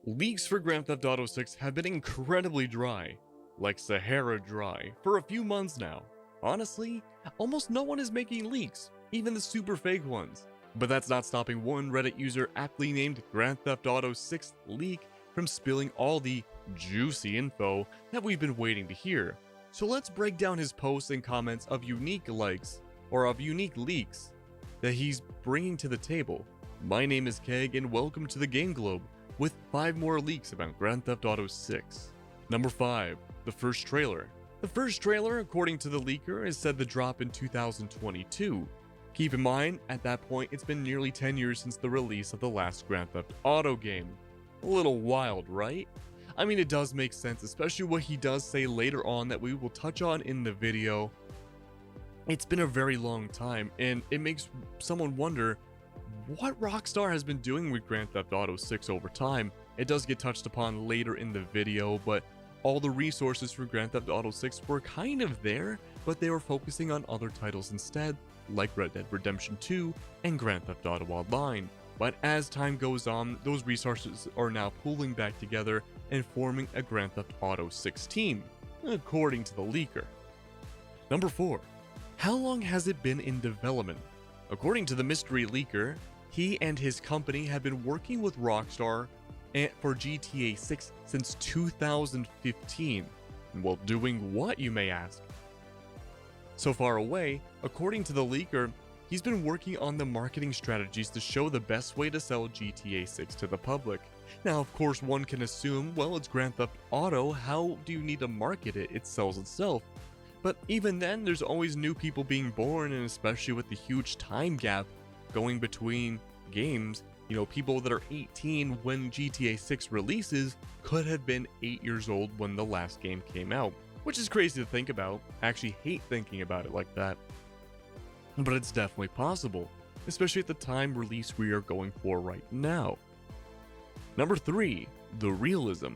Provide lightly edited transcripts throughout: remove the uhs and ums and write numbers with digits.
Leaks for Grand Theft Auto 6 have been incredibly dry, like Sahara dry, for a few months now. Honestly, almost no one is making leaks, even the super fake ones. But that's not stopping one Reddit user aptly named Grand Theft Auto 6 leak from spilling all the juicy info that we've been waiting to hear. So let's break down his posts and comments of unique leaks that he's bringing to the table. My name is Keg and welcome to the Game Globe, with 5 more leaks about Grand Theft Auto 6. Number 5. The first trailer. The first trailer, according to the leaker, is said to drop in 2022. Keep in mind, at that point, it's been nearly 10 years since the release of the last Grand Theft Auto game. A little wild, right? I mean, it does make sense, especially what he does say later on that we will touch on in the video. It's been a very long time, and it makes someone wonder what Rockstar has been doing with Grand Theft Auto 6 over time. It does get touched upon later in the video, but all the resources for Grand Theft Auto 6 were kind of there, but they were focusing on other titles instead, like Red Dead Redemption 2 and Grand Theft Auto Online. But as time goes on, those resources are now pooling back together and forming a Grand Theft Auto 6 team, according to the leaker. Number 4. How long has it been in development? According to the mystery leaker, he and his company have been working with Rockstar for GTA 6 since 2015. Well, doing what, you may ask? So far away, according to the leaker, he's been working on the marketing strategies to show the best way to sell GTA 6 to the public. Now, of course, one can assume, well, it's Grand Theft Auto, how do you need to market it? It sells itself. But even then, there's always new people being born, and especially with the huge time gap going between games, people that are 18 when GTA 6 releases could have been 8 years old when the last game came out, which is crazy to think about. I actually hate thinking about it like that. But it's definitely possible, especially at the time release we are going for right now. Number 3. The realism.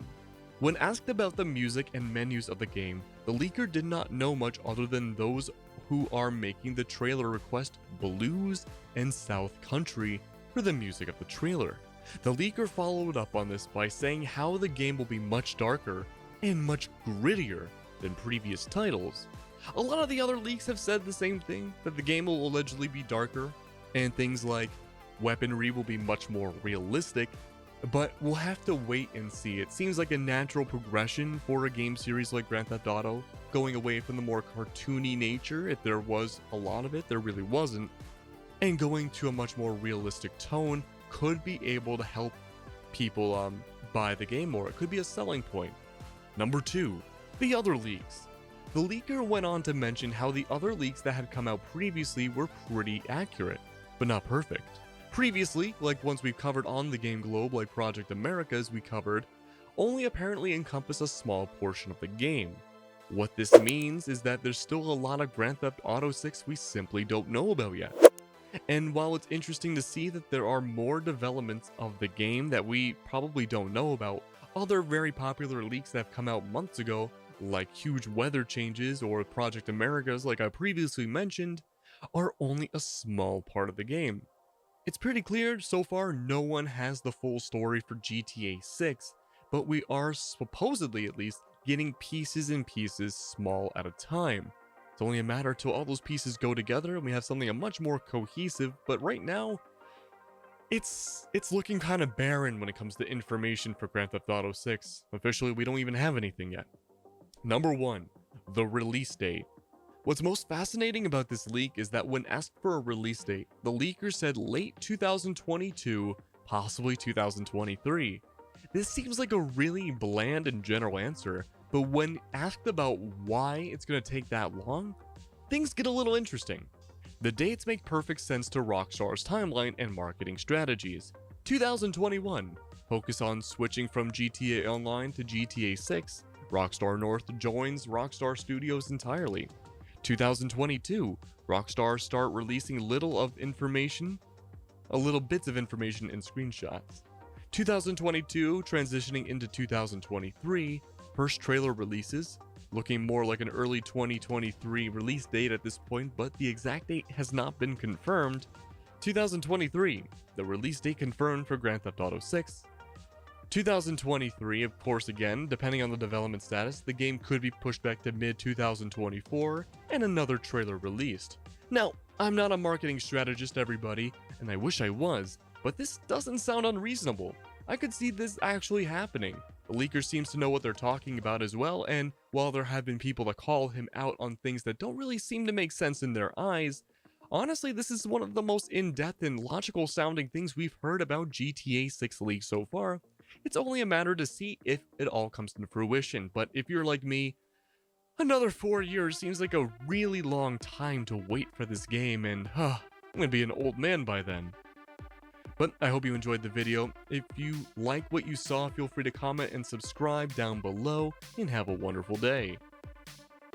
When asked about the music and menus of the game, the leaker did not know much other than those who are making the trailer request Blues and South Country for the music of the trailer. The leaker followed up on this by saying how the game will be much darker and much grittier than previous titles. A lot of the other leaks have said the same thing, that the game will allegedly be darker, and things like weaponry will be much more realistic, but we'll have to wait and see. It seems like a natural progression for a game series like Grand Theft Auto, going away from the more cartoony nature, if there was a lot of it, there really wasn't, and going to a much more realistic tone could be able to help people buy the game more. It could be a selling point. Number 2. The other leaks. The leaker went on to mention how the other leaks that had come out previously were pretty accurate, but not perfect. Previously, like ones we've covered on the Game Globe, like Project Americas we covered, only apparently encompass a small portion of the game. What this means is that there's still a lot of Grand Theft Auto 6 we simply don't know about yet. And while it's interesting to see that there are more developments of the game that we probably don't know about, other very popular leaks that have come out months ago, like huge weather changes or Project Americas like I previously mentioned, are only a small part of the game. It's pretty clear so far no one has the full story for GTA 6, but we are supposedly at least getting pieces and pieces small at a time. It's only a matter till all those pieces go together and we have something much more cohesive, but right now, it's looking kind of barren when it comes to information for Grand Theft Auto 6. Officially, we don't even have anything yet. Number 1. The release date. What's most fascinating about this leak is that when asked for a release date, the leaker said late 2022, possibly 2023. This seems like a really bland and general answer, but when asked about why it's going to take that long, things get a little interesting. The dates make perfect sense to Rockstar's timeline and marketing strategies. 2021, focus on switching from GTA Online to GTA 6. Rockstar North joins Rockstar Studios entirely. 2022, Rockstar start releasing little bits of information in screenshots. 2022, transitioning into 2023, first trailer releases, looking more like an early 2023 release date at this point, but the exact date has not been confirmed. 2023, the release date confirmed for Grand Theft Auto 6. 2023, of course, again, depending on the development status, the game could be pushed back to mid-2024 and another trailer released. Now, I'm not a marketing strategist, everybody, and I wish I was, but this doesn't sound unreasonable. I could see this actually happening. The leaker seems to know what they're talking about as well, and while there have been people that call him out on things that don't really seem to make sense in their eyes, honestly, this is one of the most in-depth and logical sounding things we've heard about GTA 6 leaks so far. It's only a matter to see if it all comes to fruition, but if you're like me, another 4 years seems like a really long time to wait for this game, and I'm gonna be an old man by then. But I hope you enjoyed the video. If you like what you saw, feel free to comment and subscribe down below, and have a wonderful day.